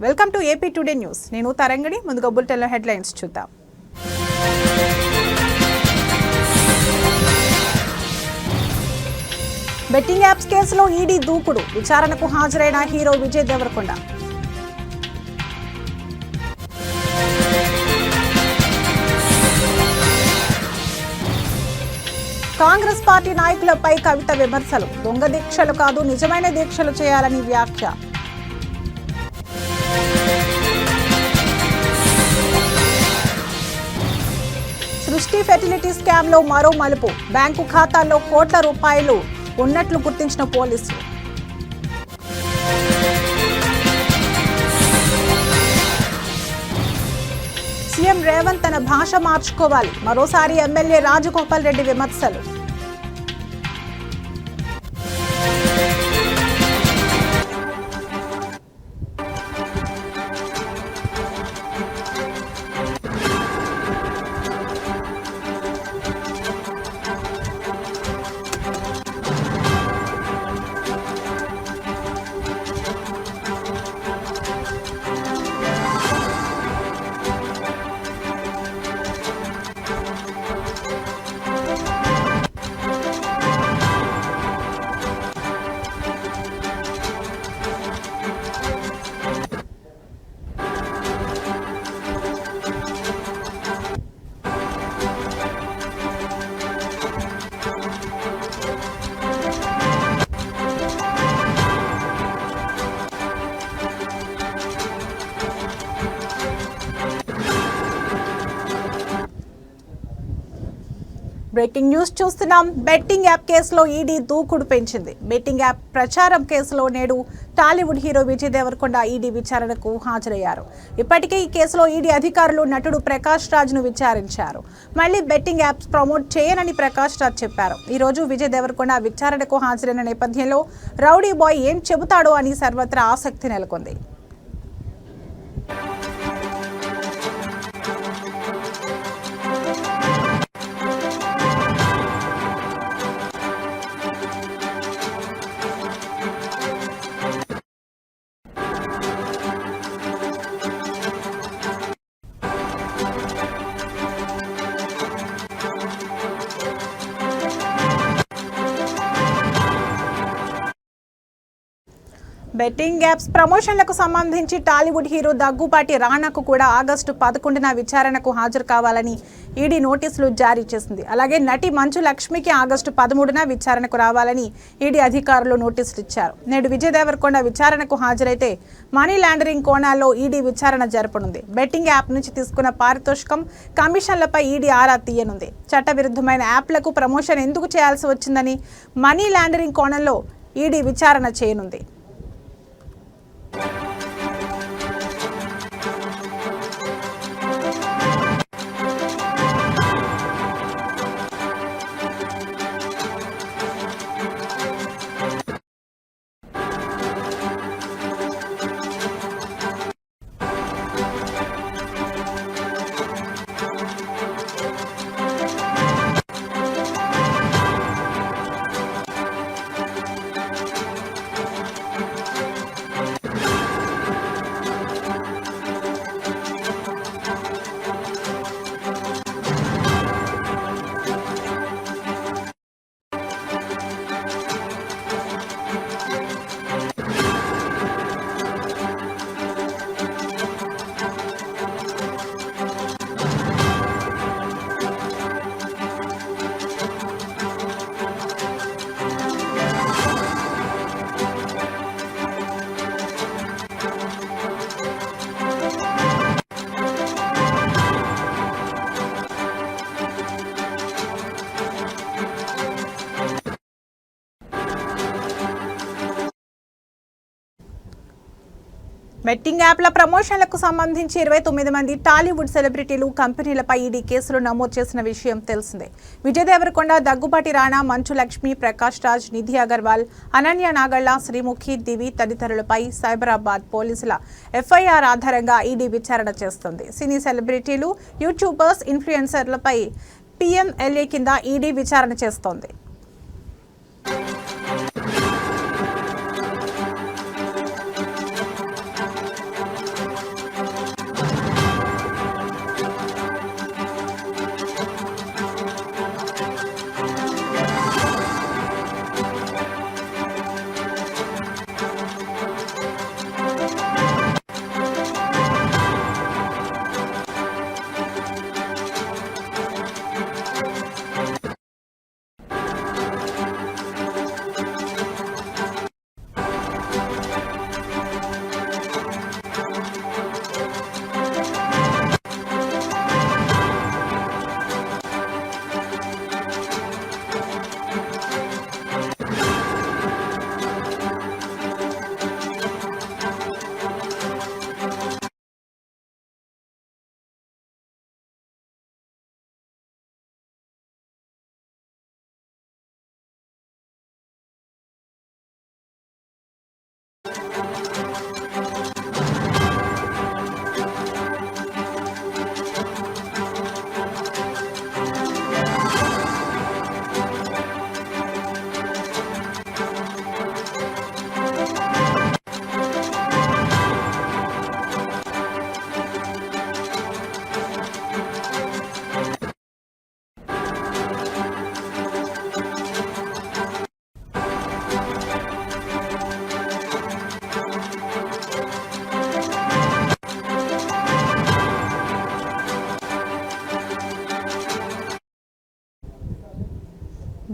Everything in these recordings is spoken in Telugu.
Welcome to AP today news. నేను తరంగిణి. ముందుగా బులెటిన్లో హెడ్లైన్స్ చూద్దాం. బెట్టింగ్ యాప్స్ కేసులో ఈడీ దూకుడు. విచారణకు హాజరైన హీరో విజయ్ దేవరకొండ. కాంగ్రెస్ పార్టీ నాయకులపై కవిత విమర్శలు. దొంగ దీక్షలు కాదు, నిజమైన దీక్షలు చేయాలని వ్యాఖ్య. సృష్టి ఫెర్టిలిటీ స్కామ్ లో మరో మలుపు. బ్యాంకు ఖాతాల్లో కోట్ల రూపాయలు ఉన్నట్లు గుర్తించిన పోలీసులు. సీఎం రేవంత్ తన భాష మార్చుకోవాలి. మరోసారి ఎమ్మెల్యే రాజగోపాల్ రెడ్డి విమర్శలు. బ్రేకింగ్ న్యూస్ చూస్తున్నాం. బెట్టింగ్ యాప్ కేసులో ఈడీ దూకుడు పెంచింది. బెట్టింగ్ యాప్ ప్రచారం కేసులో నేడు టాలీవుడ్ హీరో విజయ్ దేవరకొండ ఈడీ విచారణకు హాజరయ్యారు. ఇప్పటికే ఈ కేసులో ఈడీ అధికారులు నటుడు ప్రకాష్ రాజ్ను విచారించారు. మళ్లీ బెట్టింగ్ యాప్స్ ప్రమోట్ చేయనని ప్రకాష్ రాజ్ చెప్పారు. ఈ రోజు విజయ్ దేవరకొండ విచారణకు హాజరైన నేపథ్యంలో రౌడీ బాయ్ ఏం చెబుతాడో అని సర్వత్రా ఆసక్తి నెలకొంది. బెట్టింగ్ యాప్స్ ప్రమోషన్లకు సంబంధించి టాలీవుడ్ హీరో దగ్గుబాటి రానాకు కూడా ఆగస్టు 11న విచారణకు హాజరు కావాలని ఈడీ నోటీసులు జారీ చేసింది. అలాగే నటి మంచు లక్ష్మికి ఆగస్టు 13న విచారణకు రావాలని ఈడీ అధికారులు నోటీసులు ఇచ్చారు. నేడు విజయ్ దేవరకొండ విచారణకు హాజరైతే మనీ లాండరింగ్ కోణాల్లో ఈడీ విచారణ జరపనుంది. బెట్టింగ్ యాప్ నుంచి తీసుకున్న పారితోషికం, కమిషన్లపై ఈడీ ఆరా తీయనుంది. చట్టవిరుద్ధమైన యాప్లకు ప్రమోషన్ ఎందుకు చేయాల్సి వచ్చిందని మనీ లాండరింగ్ కోణంలో ఈడీ విచారణ చేయనుంది. బెట్టింగ్ యాప్ల ప్రమోషన్లకు సంబంధించి 29 మంది టాలీవుడ్ సెలబ్రిటీలు, కంపెనీలపై ఈడీ కేసులు నమోదు చేసిన విషయం తెలిసిందే. విజయ్ దేవరకొండ, దగ్గుబాటి రానా, మంచు లక్ష్మి, ప్రకాష్ రాజ్, నిధి అగర్వాల్, అనన్య నాగళ్ల, శ్రీముఖి, దివి తదితరులపై సైబరాబాద్ పోలీసుల ఎఫ్ఐఆర్ ఆధారంగా ఈడీ విచారణ చేస్తుంది. సినీ సెలబ్రిటీలు, యూట్యూబర్స్, ఇన్ఫ్లుయెన్సర్లపై PMLA కింద ఈడీ విచారణ చేస్తోంది.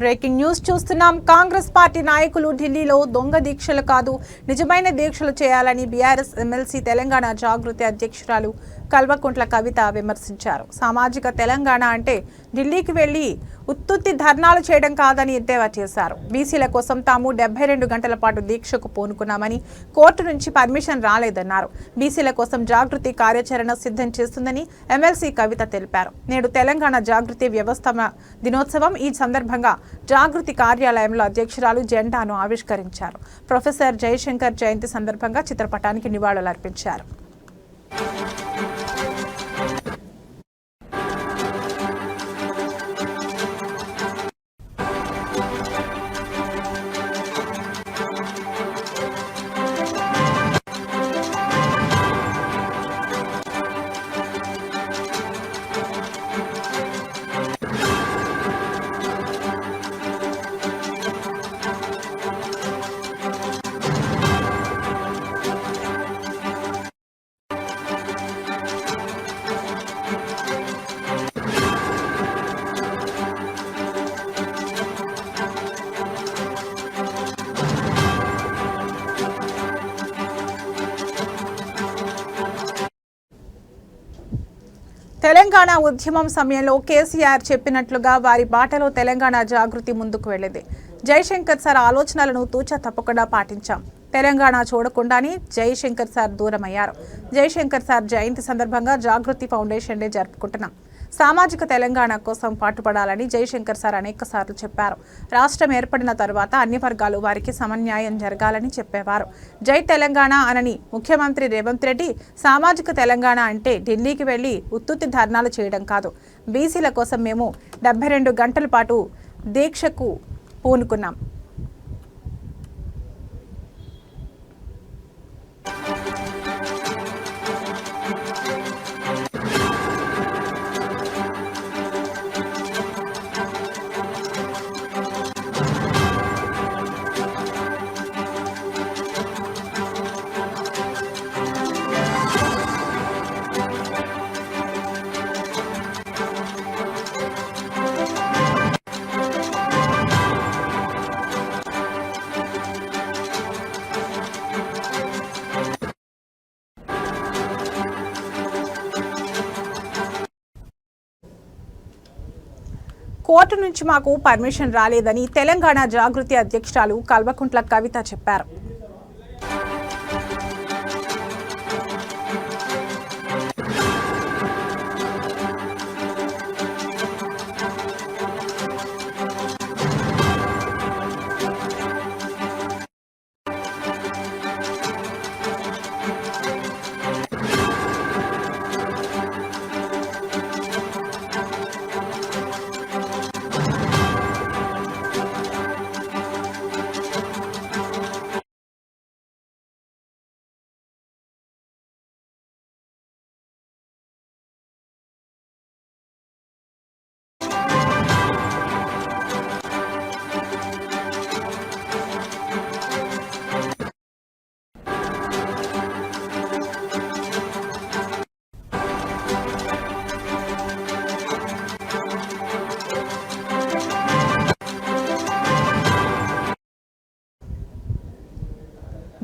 బ్రేకింగ్ న్యూస్ చూస్తున్నాం. కాంగ్రెస్ పార్టీ నాయకులు ఢిల్లీలో దొంగ దీక్షలు కాదు నిజమైన దీక్షలు చేయాలని బీఆర్ఎస్ ఎమ్మెల్సీ తెలంగాణ జాగృతి అధ్యక్షురాలు కల్వకుంట్ల కవిత విమర్శించారు. సామాజిక తెలంగాణ అంటే ఢిల్లీకి వెళ్లి ఉత్తుత్తి ధర్నాలు చేయడం కాదని ఎద్దేవా చేశారు. బీసీల కోసం తాము 72 గంటల పాటు దీక్షకు పూనుకున్నామని, కోర్టు నుంచి పర్మిషన్ రాలేదన్నారు. బీసీల కోసం జాగృతి కార్యాచరణ సిద్ధం చేస్తుందని ఎమ్మెల్సీ కవిత తెలిపారు. నేడు తెలంగాణ జాగృతి వ్యవస్థాపన దినోత్సవం. ఈ సందర్భంగా జాగృతి కార్యాలయంలో అధ్యక్షురాలు జెండాను ఆవిష్కరించారు. ప్రొఫెసర్ జయశంకర్ జయంతి సందర్భంగా చిత్రపటానికి నివాళులర్పించారు. తెలంగాణ ఉద్యమం సమయంలో కేసీఆర్ చెప్పినట్లుగా వారి బాటలో తెలంగాణ జాగృతి ముందుకు వెళ్ళింది. జయశంకర్ సార్ ఆలోచనలను తూచా తప్పకుండా పాటించాం. తెలంగాణ చూడకుండానే జయశంకర్ సార్ దూరమయ్యారు. జయశంకర్ సార్ జయంతి సందర్భంగా జాగృతి ఫౌండేషన్ డే జరుపుకుంటున్నాం. సామాజిక తెలంగాణ కోసం పాటుపడాలని జయశంకర్ సార్ అనేకసార్లు చెప్పారు. రాష్ట్రం ఏర్పడిన తర్వాత అన్ని వర్గాలు వారికి సమన్యాయం జరగాలని చెప్పేవారు. జై తెలంగాణ అనని ముఖ్యమంత్రి రేవంత్ రెడ్డి సామాజిక తెలంగాణ అంటే ఢిల్లీకి వెళ్లి ఉత్తుత్తి ధర్నాలు చేయడం కాదు. బీసీల కోసం మేము 72 గంటల పాటు దీక్షకు పూనుకున్నాం. కోర్టు నుంచి మాకు పర్మిషన్ రాలేదని తెలంగాణ జాగృతి అధ్యక్షురాలు కల్వకుంట్ల కవిత చెప్పారు.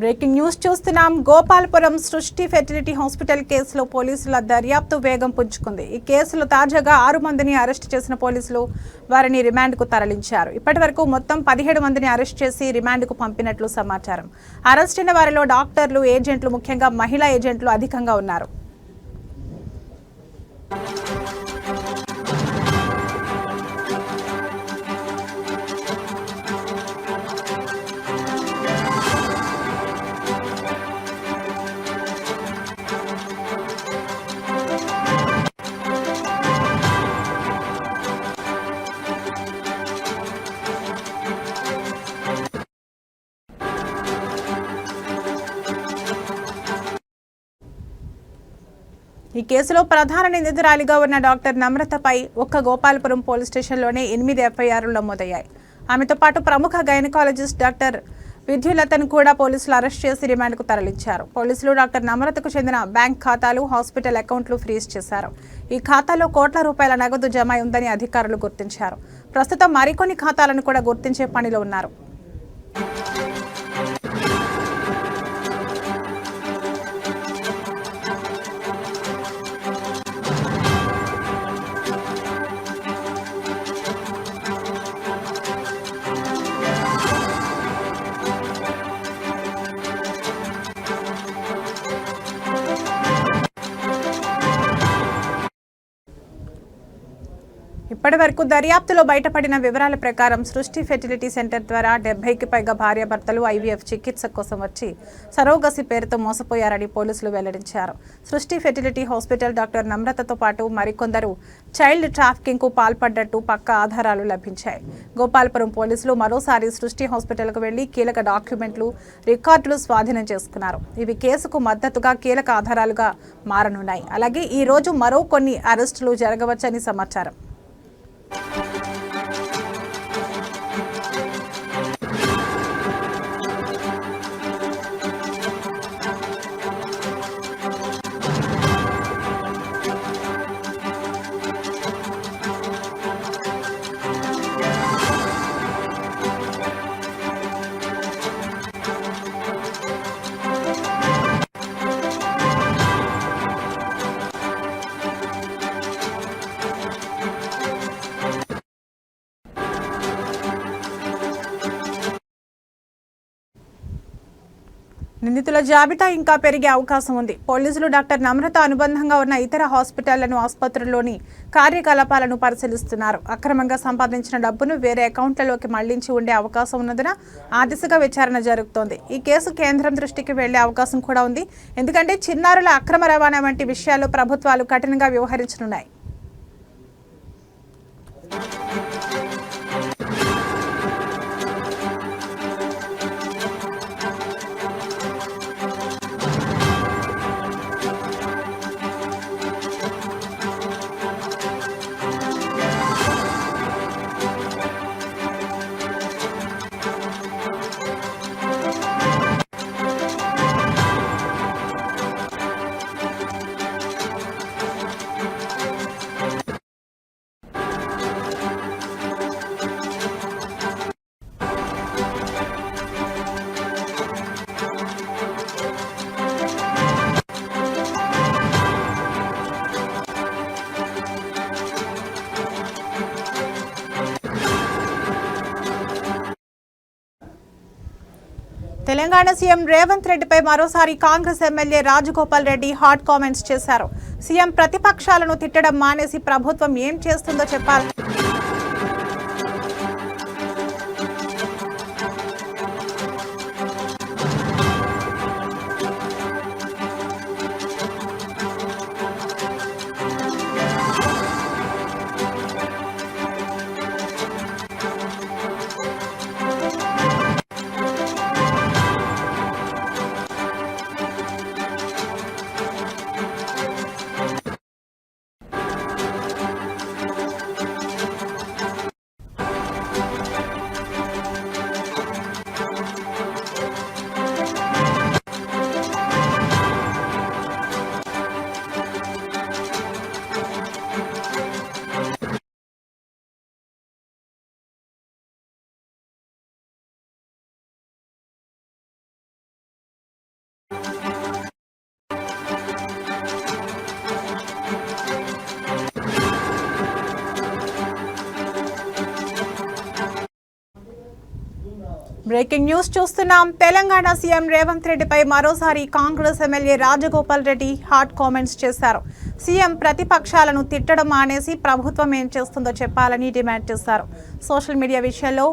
బ్రేకింగ్ న్యూస్ చూస్తున్నాం. గోపాలపురం సృష్టి ఫెర్టిలిటీ హాస్పిటల్ కేసులో పోలీసుల దర్యాప్తు వేగం పుంజుకుంది. ఈ కేసులో తాజాగా 6 మందిని అరెస్ట్ చేసిన పోలీసులు వారిని రిమాండ్కు తరలించారు. ఇప్పటి వరకు మొత్తం 17 మందిని అరెస్ట్ చేసి రిమాండ్కు పంపినట్లు సమాచారం. అరెస్ట్ అయిన వారిలో డాక్టర్లు, ఏజెంట్లు, ముఖ్యంగా మహిళా ఏజెంట్లు అధికంగా ఉన్నారు. ఈ కేసులో ప్రధాన నిందితురాలిగా ఉన్న డాక్టర్ నమ్రతపై ఒక్క గోపాలపురం పోలీస్ స్టేషన్లోనే 8 ఎఫ్ఐఆర్లు నమోదయ్యాయి. ఆమెతో పాటు ప్రముఖ గైనకాలజిస్ట్ డాక్టర్ విద్యులతను కూడా పోలీసులు అరెస్ట్ చేసి రిమాండ్కు తరలించారు. పోలీసులు డాక్టర్ నమ్రతకు చెందిన బ్యాంక్ ఖాతాలు, హాస్పిటల్ అకౌంట్లు ఫ్రీజ్ చేశారు. ఈ ఖాతాలో కోట్ల రూపాయల నగదు జమ ఉందని అధికారులు గుర్తించారు. ప్రస్తుతం మరికొన్ని ఖాతాలను కూడా గుర్తించే పనిలో ఉన్నారు. ఇప్పటి వరకు దర్యాప్తులో బయటపడిన వివరాల ప్రకారం సృష్టి ఫెర్టిలిటీ సెంటర్ ద్వారా 70కి పైగా భార్యాభర్తలు ఐవీఎఫ్ చికిత్స కోసం వచ్చి సరోగసి పేరుతో మోసపోయారని పోలీసులు వెల్లడించారు. సృష్టి ఫెర్టిలిటీ హాస్పిటల్ డాక్టర్ నమ్రతతో పాటు మరికొందరు చైల్డ్ ట్రాఫికింగ్కు పాల్పడ్డట్టు పక్కా ఆధారాలు లభించాయి. గోపాలపురం పోలీసులు మరోసారి సృష్టి హాస్పిటల్కు వెళ్లి కీలక డాక్యుమెంట్లు, రికార్డులు స్వాధీనం చేసుకున్నారు. ఇవి కేసుకు మద్దతుగా కీలక ఆధారాలుగా మారనున్నాయి. అలాగే ఈ రోజు మరో కొన్ని అరెస్టులు జరగవచ్చని సమాచారం. నిందితుల జాబితా ఇంకా పెరిగే అవకాశం ఉంది. పోలీసులు డాక్టర్ నమ్రత అనుబంధంగా ఉన్న ఇతర హాస్పిటళ్లను, ఆసుపత్రుల్లోని కార్యకలాపాలను పరిశీలిస్తున్నారు. అక్రమంగా సంపాదించిన డబ్బును వేరే అకౌంట్లలోకి మళ్లించి ఉండే అవకాశం ఉన్నందున ఆ దిశగా విచారణ జరుగుతోంది. ఈ కేసు కేంద్రం దృష్టికి వెళ్లే అవకాశం కూడా ఉంది. ఎందుకంటే చిన్నారుల అక్రమ రవాణా వంటి విషయాల్లో ప్రభుత్వాలు కఠినంగా వ్యవహరించనున్నాయి. తెలంగాణ సీఎం రేవంత్ రెడ్డిపై మరోసారి Congress MLA Rajagopal Reddy hot comments చేశారు. సీఎం ప్రతిపక్షాలను తిట్టడం మానేసి ప్రభుత్వం ఏం చేస్తుందో చెప్పాలి. బ్రేకింగ్ న్యూస్ చూస్తున్నాం. తెలంగాణ సీఎం రేవంత్ రెడ్డిపై మరోసారి Congress MLA Rajagopal Reddy hot comments చేశారు. సీఎం ప్రతిపక్షాలను తిట్టడం మానేసి ప్రభుత్వం ఏం చేస్తుందో చెప్పాలని డిమాండ్ చేశారు. సోషల్ మీడియా విషయంలో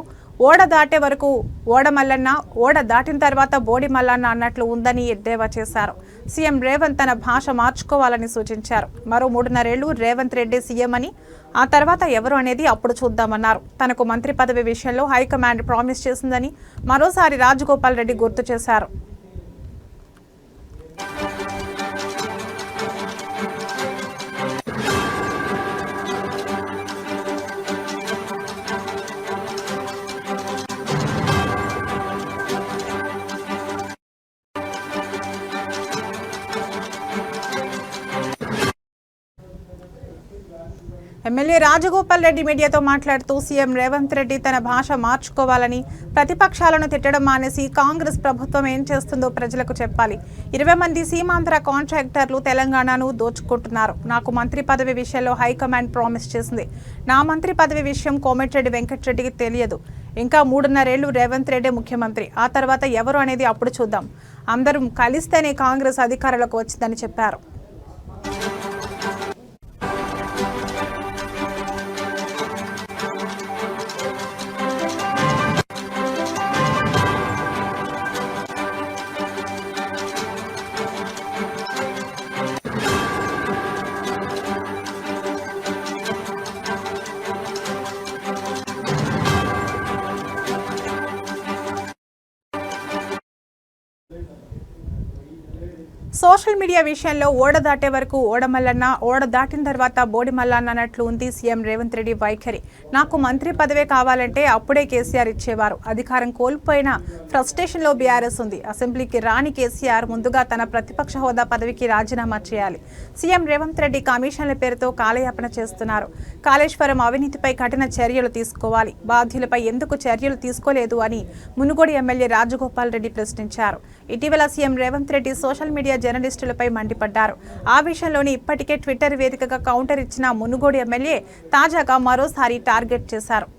ఓడ దాటే వరకు ఓడ మల్లన్న, ఓడ దాటిన తర్వాత బోడి మల్లన్న అన్నట్లు ఉందని ఎద్దేవా చేశారు. సీఎం రేవంత్ తన భాష మార్చుకోవాలని సూచించారు. మరో 3.5 ఏళ్లు రేవంత్ రెడ్డి సీఎం అని, ఆ తర్వాత ఎవరు అనేది అప్పుడు చూద్దామన్నారు. తనకు మంత్రి పదవి విషయంలో హైకమాండ్ ప్రామిస్ చేసిందని మరోసారి రాజగోపాల్ రెడ్డి గుర్తు చేశారు. ఎమ్మెల్యే రాజగోపాల్ రెడ్డి మీడియాతో మాట్లాడుతూ సీఎం రేవంత్ రెడ్డి తన భాష మార్చుకోవాలని, ప్రతిపక్షాలను తిట్టడం మానేసి కాంగ్రెస్ ప్రభుత్వం ఏం చేస్తుందో ప్రజలకు చెప్పాలి. 20 మంది సీమాంధ్ర కాంట్రాక్టర్లు తెలంగాణను దోచుకుంటున్నారు. నాకు మంత్రి పదవి విషయంలో హైకమాండ్ ప్రామిస్ చేసింది. నా మంత్రి పదవి విషయం కోమటిరెడ్డి వెంకటరెడ్డికి తెలియదు. ఇంకా 3.5 ఏళ్లు రేవంత్ రెడ్డి ముఖ్యమంత్రి. ఆ తర్వాత ఎవరు అనేది అప్పుడు చూద్దాం. అందరం కలిస్తేనే కాంగ్రెస్ అధికారంలోకి వచ్చిందని చెప్పారు. సోషల్ మీడియా విషయంలో ఓడ దాటే వరకు ఓడమల్లన్న, ఓడ దాటిన తర్వాత బోడి మల్లన్న అన్నట్లు ఉంది సీఎం రేవంత్ రెడ్డి వైఖరి. నాకు మంత్రి పదవే కావాలంటే అప్పుడే కేసీఆర్ ఇచ్చేవారు. అధికారం కోల్పోయిన ఫ్రస్ట్రేషన్లో బీఆర్ఎస్ ఉంది. అసెంబ్లీకి రాని కేసీఆర్ ముందుగా తన ప్రతిపక్ష హోదా పదవికి రాజీనామా చేయాలి. సీఎం రేవంత్ రెడ్డి కమిషన్ల పేరుతో కాలయాపన చేస్తున్నారు. కాళేశ్వరం అవినీతిపై కఠిన చర్యలు తీసుకోవాలి. బాధ్యులపై ఎందుకు చర్యలు తీసుకోలేదు అని మునుగోడు ఎమ్మెల్యే రాజగోపాల్ రెడ్డి ప్రశ్నించారు. ఇటీవల CM Revanth Reddy social media జర్నలిస్టులపై మండిపడ్డారు. ఆ విషయంలోనే ఇప్పటికే ట్విట్టర్ వేదికగా కౌంటర్ ఇచ్చిన మునుగోడు ఎమ్మెల్యే తాజాగా మరోసారి టార్గెట్ చేశారు.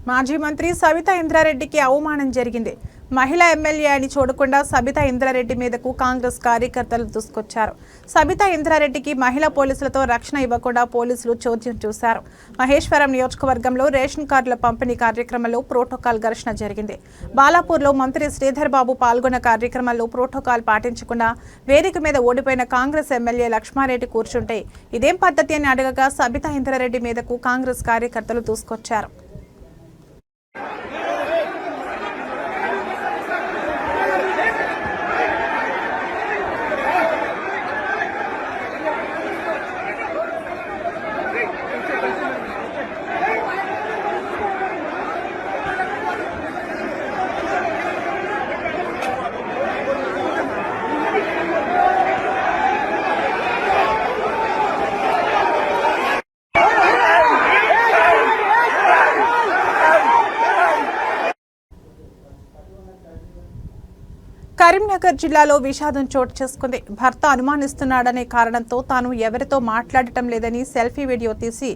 మాజీ మంత్రి సబితా ఇంద్రారెడ్డికి అవమానం జరిగింది. మహిళా ఎమ్మెల్యే అని చూడకుండా సబితా ఇంద్రారెడ్డి మీదకు కాంగ్రెస్ కార్యకర్తలు దూసుకొచ్చారు. సబితా ఇంద్రారెడ్డికి మహిళా పోలీసులతో రక్షణ ఇవ్వకుండా పోలీసులు చోద్యం చూశారు. మహేశ్వరం నియోజకవర్గంలో రేషన్ కార్డుల పంపిణీ కార్యక్రమంలో ప్రోటోకాల్ ఘర్షణ జరిగింది. బాలాపూర్లో మంత్రి శ్రీధర్ బాబు పాల్గొన్న కార్యక్రమంలో ప్రోటోకాల్ పాటించకుండా వేదిక మీద ఓడిపోయిన కాంగ్రెస్ ఎమ్మెల్యే లక్ష్మారెడ్డి కూర్చుంటే ఇదేం పద్ధతి అని అడగగా సబితా ఇంద్రారెడ్డి మీదకు కాంగ్రెస్ కార్యకర్తలు దూసుకొచ్చారు. కరీంనగర్ జిల్లాలో విషాదం చోటు చేసుకుంది. భర్త అనుమానిస్తున్నాడనే కారణంతో తాను ఎవరితో మాట్లాడటం లేదని సెల్ఫీ వీడియో తీసి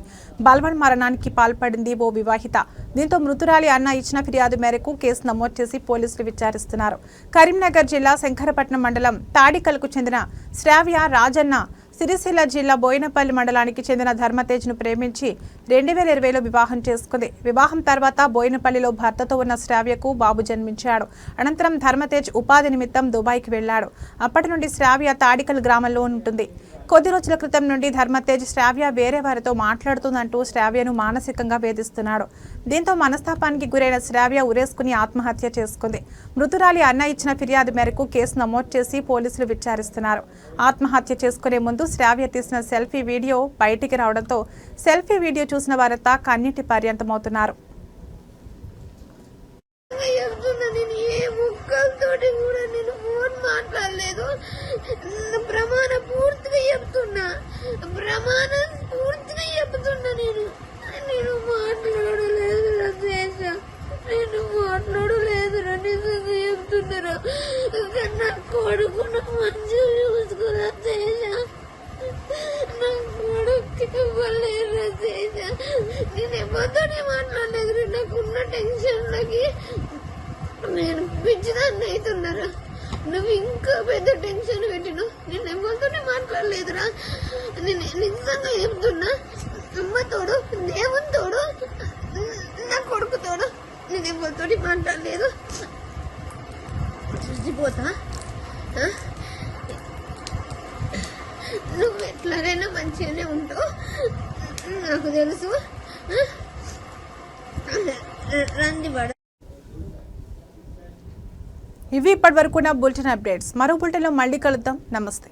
బల్వన్ మరణానికి పాల్పడింది ఓ వివాహిత. దీంతో మృతురాలి అన్న ఇచ్చిన ఫిర్యాదు మేరకు కేసు నమోదు చేసి పోలీసులు విచారిస్తున్నారు. కరీంనగర్ జిల్లా శంకరపట్నం మండలం తాడికల్కు చెందిన శ్రావ్య రాజన్న సిరిసిల్ల జిల్లా బోయినపల్లి మండలానికి చెందిన ధర్మతేజ్ను ప్రేమించి 2020లో వివాహం చేసుకుంది. వివాహం తర్వాత బోయినపల్లిలో భర్తతో ఉన్న శ్రావ్యకు బాబు జన్మించాడు. అనంతరం ధర్మతేజ్ ఉపాధి నిమిత్తం దుబాయ్కి వెళ్లాడు. అప్పటి నుండి శ్రావ్య తాడికల్ గ్రామంలో ఉంటుంది. కొద్ది రోజుల క్రితం నుండి ధర్మతేజ్ శ్రావ్య వేరే వారితో మాట్లాడుతుందంటూ శ్రావ్యను మానసికంగా వేధిస్తున్నాడు. దీంతో మనస్తాపానికి గురైన శ్రావ్య ఉరేసుకుని ఆత్మహత్య చేసుకుంది. మృతురాలి అన్న ఇచ్చిన ఫిర్యాదు మేరకు కేసు నమోదు చేసి పోలీసులు విచారిస్తున్నారు. ఆత్మహత్య చేసుకునే ముందు శ్రావ్య తీసిన సెల్ఫీ వీడియో బయటికి రావడంతో సెల్ఫీ వీడియో చూసిన వారంతా కన్నీటి పర్యంతమవుతున్నారు. కొడుకున్న మంచిగా చూసుకురా నేను ఎవరితోనే మాట్లాడలేదు. నాకున్న టెన్షన్లకి నేను పిచ్చిదాన్ని అవుతున్నారా. నువ్వు ఇంకా పెద్ద టెన్షన్ పెట్టినావు. నేను ఎవరితోనే మాట్లాడలేదురా. నేను నిజంగా చెప్తున్నా. అమ్మ తోడు, దేవుని తోడు, నా కొడుకు తోడు. నేను ఎవరితోటి మాట్లాడలేదు. చచ్చిపోతా. నువ్వు ఎట్లాగైనా మంచిగానే ఉంటావు నాకు తెలుసు. రంది పడ. ఇవి ఇప్పటి వరకు నా బులెటిన్ అప్డేట్స్. మరో బులెటిన్లో మళ్ళీ కలుద్దాం. నమస్తే.